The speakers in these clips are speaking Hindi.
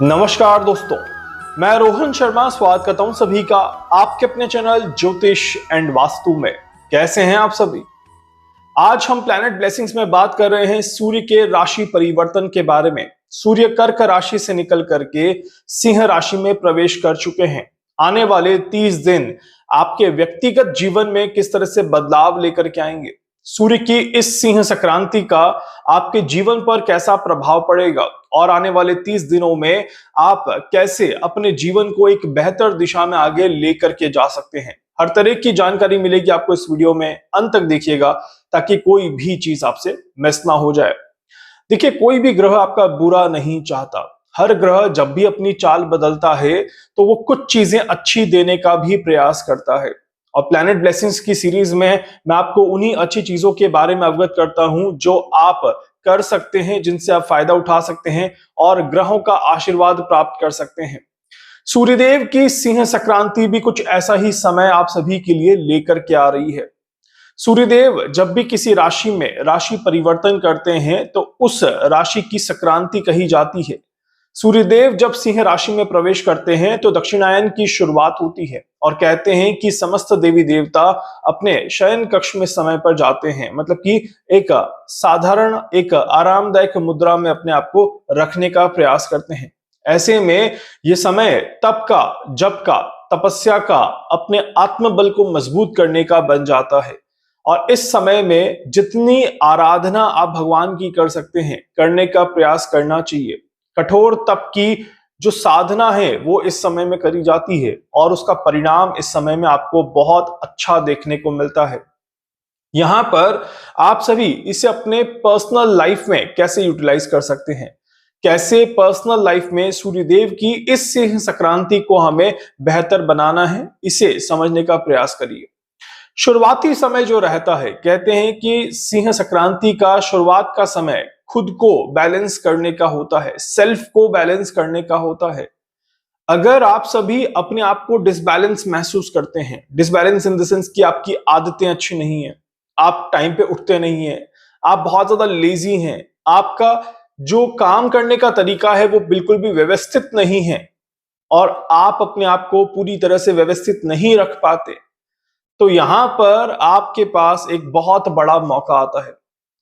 नमस्कार दोस्तों, मैं रोहन शर्मा स्वागत करता हूं सभी का आपके अपने चैनल ज्योतिष एंड वास्तु में। कैसे हैं आप सभी? आज हम प्लैनेट ब्लेसिंग्स में बात कर रहे हैं सूर्य के राशि परिवर्तन के बारे में। सूर्य कर्क राशि से निकल करके सिंह राशि में प्रवेश कर चुके हैं। आने वाले 30 दिन आपके व्यक्तिगत जीवन में किस तरह से बदलाव लेकर के आएंगे, सूर्य की इस सिंह संक्रांति का आपके जीवन पर कैसा प्रभाव पड़ेगा और आने वाले 30 दिनों में आप कैसे अपने जीवन को एक बेहतर दिशा में आगे लेकर के जा सकते हैं। हर तरह की जानकारी मिलेगी आपको इस वीडियो में, अंत तक देखिएगा ताकि कोई भी चीज आपसे मिस ना हो जाए। देखिए, कोई भी ग्रह आपका बुरा नहीं चाहता। हर ग्रह जब भी अपनी चाल बदलता है तो वो कुछ चीजें अच्छी देने का भी प्रयास करता है। और प्लैनेट ब्लेसिंग्स की सीरीज में मैं आपको उन्हीं अच्छी चीजों के बारे में अवगत करता हूं जो आप कर सकते हैं, जिनसे आप फायदा उठा सकते हैं और ग्रहों का आशीर्वाद प्राप्त कर सकते हैं। सूर्यदेव की सिंह संक्रांति भी कुछ ऐसा ही समय आप सभी के लिए लेकर के आ रही है। सूर्यदेव जब भी किसी राशि में राशि परिवर्तन करते हैं तो उस राशि की संक्रांति कही जाती है। सूर्यदेव जब सिंह राशि में प्रवेश करते हैं तो दक्षिणायन की शुरुआत होती है और कहते हैं कि समस्त देवी देवता अपने शयन कक्ष में समय पर जाते हैं, मतलब कि एक साधारण एक आरामदायक मुद्रा में अपने आप को रखने का प्रयास करते हैं। ऐसे में ये समय तप का, जप का, तपस्या का, अपने आत्मबल को मजबूत करने का बन जाता है। और इस समय में जितनी आराधना आप भगवान की कर सकते हैं, करने का प्रयास करना चाहिए। कठोर तप की जो साधना है वो इस समय में करी जाती है और उसका परिणाम इस समय में आपको बहुत अच्छा देखने को मिलता है। यहां पर आप सभी इसे अपने पर्सनल लाइफ में कैसे यूटिलाइज कर सकते हैं, कैसे पर्सनल लाइफ में सूर्यदेव की इस सिंह संक्रांति को हमें बेहतर बनाना है, इसे समझने का प्रयास करिए। शुरुआती समय जो रहता है, कहते हैं कि सिंह संक्रांति का शुरुआत का समय खुद को बैलेंस करने का होता है, सेल्फ को बैलेंस करने का होता है। अगर आप सभी अपने आप को डिसबैलेंस महसूस करते हैं, डिसबैलेंस इन द सेंस कि आपकी आदतें अच्छी नहीं है, आप टाइम पे उठते नहीं हैं, आप बहुत ज्यादा लेजी हैं, आपका जो काम करने का तरीका है वो बिल्कुल भी व्यवस्थित नहीं है और आप अपने आप को पूरी तरह से व्यवस्थित नहीं रख पाते, तो यहां पर आपके पास एक बहुत बड़ा मौका आता है।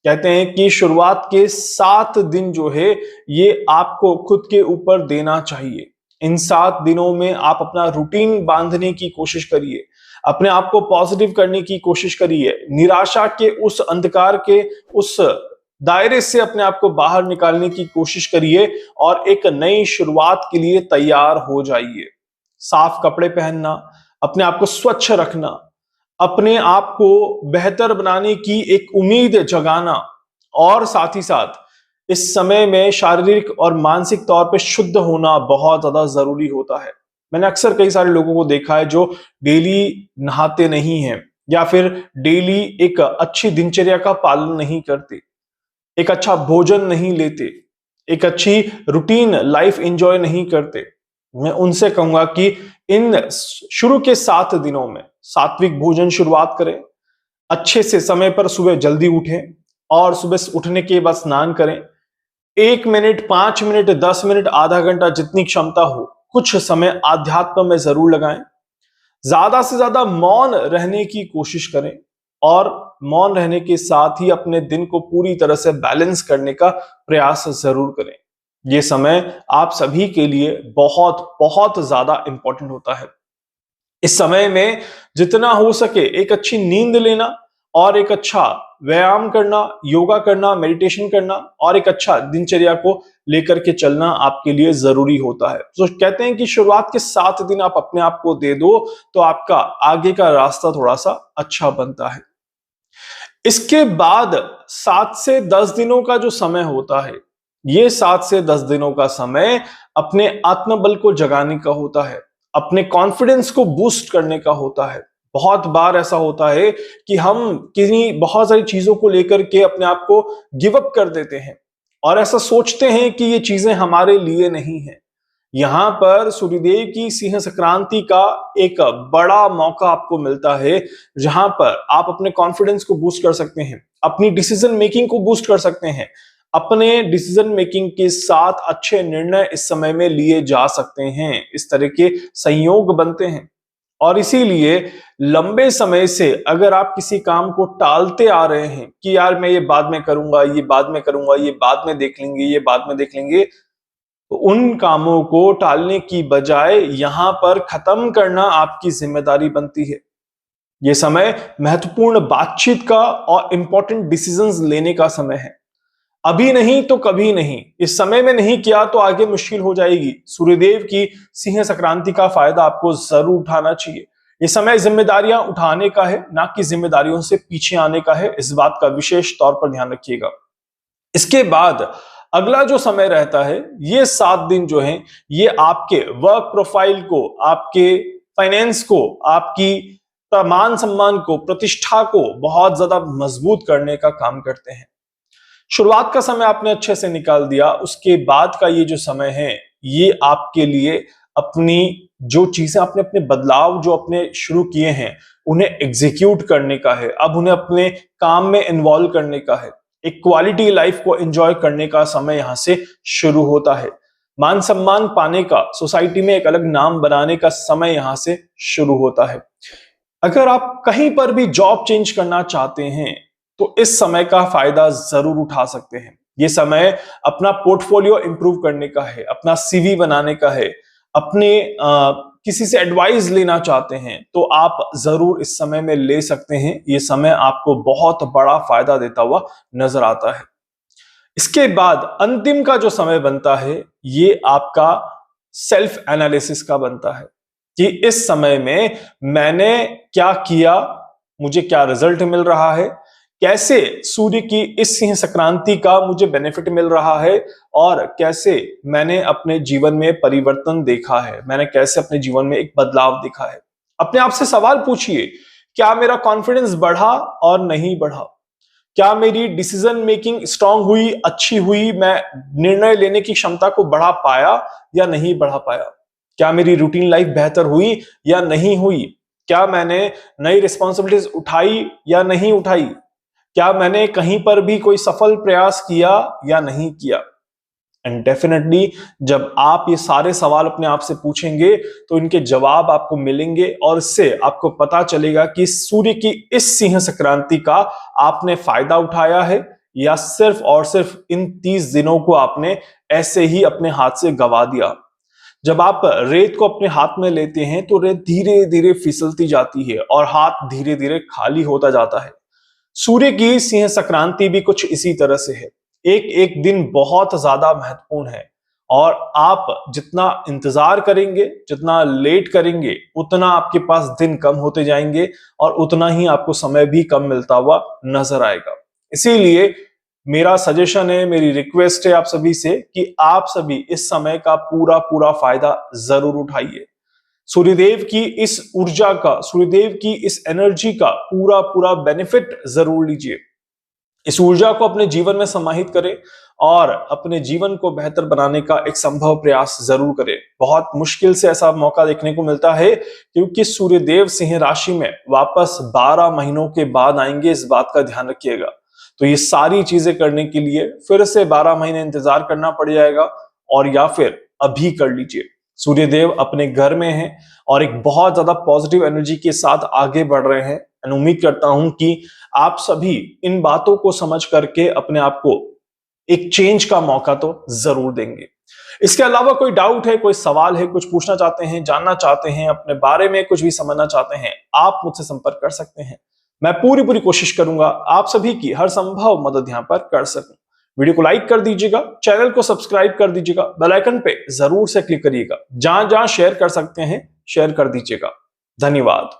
कहते हैं कि शुरुआत के 7 दिन जो है ये आपको खुद के ऊपर देना चाहिए। इन 7 दिनों में आप अपना रूटीन बांधने की कोशिश करिए, अपने आप को पॉजिटिव करने की कोशिश करिए, निराशा के उस अंधकार के उस दायरे से अपने आप को बाहर निकालने की कोशिश करिए और एक नई शुरुआत के लिए तैयार हो जाइए। साफ कपड़े पहनना, अपने आप को स्वच्छ रखना, अपने आप को बेहतर बनाने की एक उम्मीद जगाना और साथ ही साथ इस समय में शारीरिक और मानसिक तौर पे शुद्ध होना बहुत ज्यादा जरूरी होता है। मैंने अक्सर कई सारे लोगों को देखा है जो डेली नहाते नहीं हैं या फिर डेली एक अच्छी दिनचर्या का पालन नहीं करते, एक अच्छा भोजन नहीं लेते, एक अच्छी रूटीन लाइफ एंजॉय नहीं करते। मैं उनसे कहूंगा कि इन शुरू के 7 दिनों में सात्विक भोजन शुरुआत करें, अच्छे से समय पर सुबह जल्दी उठें और सुबह उठने के बाद स्नान करें। 1 मिनट, 5 मिनट, 10 मिनट, आधा घंटा, जितनी क्षमता हो कुछ समय आध्यात्म में जरूर लगाएं। ज्यादा से ज्यादा मौन रहने की कोशिश करें और मौन रहने के साथ ही अपने दिन को पूरी तरह से बैलेंस करने का प्रयास जरूर करें। ये समय आप सभी के लिए बहुत बहुत ज्यादा इंपॉर्टेंट होता है। इस समय में जितना हो सके एक अच्छी नींद लेना और एक अच्छा व्यायाम करना, योगा करना, मेडिटेशन करना और एक अच्छा दिनचर्या को लेकर के चलना आपके लिए जरूरी होता है। तो कहते हैं कि शुरुआत के 7 दिन आप अपने आप को दे दो तो आपका आगे का रास्ता थोड़ा सा अच्छा बनता है। इसके बाद 7 से 10 दिनों का जो समय होता है, ये 7 से 10 दिनों का समय अपने आत्मबल को जगाने का होता है, अपने कॉन्फिडेंस को बूस्ट करने का होता है। बहुत बार ऐसा होता है कि हम किसी बहुत सारी चीजों को लेकर के अपने आप को गिव अप कर देते हैं और ऐसा सोचते हैं कि ये चीजें हमारे लिए नहीं है। यहां पर सूर्यदेव की सिंह संक्रांति का एक बड़ा मौका आपको मिलता है जहां पर आप अपने कॉन्फिडेंस को बूस्ट कर सकते हैं, अपनी डिसीजन मेकिंग को बूस्ट कर सकते हैं, अपने डिसीजन मेकिंग के साथ अच्छे निर्णय इस समय में लिए जा सकते हैं। इस तरह के संयोग बनते हैं और इसीलिए लंबे समय से अगर आप किसी काम को टालते आ रहे हैं कि यार मैं ये बाद में करूंगा, ये बाद में करूंगा, ये बाद में देख लेंगे, ये बाद में देख लेंगे, तो उन कामों को टालने की बजाय यहां पर खत्म करना आपकी जिम्मेदारी बनती है। यह समय महत्वपूर्ण बातचीत का और इंपॉर्टेंट डिसीजंस लेने का समय है। अभी नहीं तो कभी नहीं, इस समय में नहीं किया तो आगे मुश्किल हो जाएगी। सूर्यदेव की सिंह संक्रांति का फायदा आपको जरूर उठाना चाहिए। ये समय जिम्मेदारियां उठाने का है, ना कि जिम्मेदारियों से पीछे आने का है। इस बात का विशेष तौर पर ध्यान रखिएगा। इसके बाद अगला जो समय रहता है, ये 7 दिन जो है, ये आपके वर्क प्रोफाइल को, आपके फाइनेंस को, आपकी मान सम्मान को, प्रतिष्ठा को बहुत ज्यादा मजबूत करने का काम करते हैं। शुरुआत का समय आपने अच्छे से निकाल दिया, उसके बाद का ये जो समय है, ये आपके लिए अपनी जो चीजें आपने अपने बदलाव जो अपने शुरू किए हैं उन्हें एग्जीक्यूट करने का है। अब उन्हें अपने काम में इन्वॉल्व करने का है। एक क्वालिटी लाइफ को एंजॉय करने का समय यहां से शुरू होता है। मान सम्मान पाने का, सोसाइटी में एक अलग नाम बनाने का समय यहां से शुरू होता है। अगर आप कहीं पर भी जॉब चेंज करना चाहते हैं तो इस समय का फायदा जरूर उठा सकते हैं। यह समय अपना पोर्टफोलियो इंप्रूव करने का है, अपना सीवी बनाने का है, अपने किसी से एडवाइस लेना चाहते हैं तो आप जरूर इस समय में ले सकते हैं। यह समय आपको बहुत बड़ा फायदा देता हुआ नजर आता है। इसके बाद अंतिम का जो समय बनता है, ये आपका सेल्फ एनालिसिस का बनता है कि इस समय में मैंने क्या किया, मुझे क्या रिजल्ट मिल रहा है, कैसे सूर्य की इस सिंह संक्रांति का मुझे बेनिफिट मिल रहा है और कैसे मैंने अपने जीवन में परिवर्तन देखा है, मैंने कैसे अपने जीवन में एक बदलाव देखा है। अपने आप से सवाल पूछिए, क्या मेरा कॉन्फिडेंस बढ़ा और नहीं बढ़ा? क्या मेरी डिसीजन मेकिंग स्ट्रांग हुई, अच्छी हुई, मैं निर्णय लेने की क्षमता को बढ़ा पाया या नहीं बढ़ा पाया? क्या मेरी रूटीन लाइफ बेहतर हुई या नहीं हुई? क्या मैंने नई रिस्पॉन्सिबिलिटीज उठाई या नहीं उठाई? क्या मैंने कहीं पर भी कोई सफल प्रयास किया या नहीं किया? एंड डेफिनेटली जब आप ये सारे सवाल अपने आप से पूछेंगे तो इनके जवाब आपको मिलेंगे और इससे आपको पता चलेगा कि सूर्य की इस सिंह संक्रांति का आपने फायदा उठाया है या सिर्फ और सिर्फ इन 30 दिनों को आपने ऐसे ही अपने हाथ से गवा दिया। जब आप रेत को अपने हाथ में लेते हैं तो रेत धीरे धीरे फिसलती जाती है और हाथ धीरे धीरे खाली होता जाता है। सूर्य की सिंह संक्रांति भी कुछ इसी तरह से है। एक एक दिन बहुत ज्यादा महत्वपूर्ण है और आप जितना इंतजार करेंगे, जितना लेट करेंगे, उतना आपके पास दिन कम होते जाएंगे और उतना ही आपको समय भी कम मिलता हुआ नजर आएगा। इसीलिए मेरा सजेशन है, मेरी रिक्वेस्ट है आप सभी से कि आप सभी इस समय का पूरा पूरा फायदा जरूर उठाइए। सूर्यदेव की इस ऊर्जा का, सूर्यदेव की इस एनर्जी का पूरा पूरा बेनिफिट जरूर लीजिए। इस ऊर्जा को अपने जीवन में समाहित करें और अपने जीवन को बेहतर बनाने का एक संभव प्रयास जरूर करें। बहुत मुश्किल से ऐसा मौका देखने को मिलता है क्योंकि सूर्यदेव सिंह राशि में वापस 12 महीनों के बाद आएंगे, इस बात का ध्यान रखिएगा। तो ये सारी चीजें करने के लिए फिर से 12 महीने इंतजार करना पड़ जाएगा और या फिर अभी कर लीजिए। सूर्यदेव अपने घर में हैं और एक बहुत ज्यादा पॉजिटिव एनर्जी के साथ आगे बढ़ रहे हैं। एंड उम्मीद करता हूं कि आप सभी इन बातों को समझ करके अपने आप को एक चेंज का मौका तो जरूर देंगे। इसके अलावा कोई डाउट है, कोई सवाल है, कुछ पूछना चाहते हैं, जानना चाहते हैं, अपने बारे में कुछ भी समझना चाहते हैं, आप मुझसे संपर्क कर सकते हैं। मैं पूरी पूरी कोशिश करूंगा आप सभी की हर संभव मदद यहां पर कर सकूं। वीडियो को लाइक कर दीजिएगा, चैनल को सब्सक्राइब कर दीजिएगा, बेल आइकन पे जरूर से क्लिक करिएगा। जहां जहां शेयर कर सकते हैं शेयर कर दीजिएगा। धन्यवाद।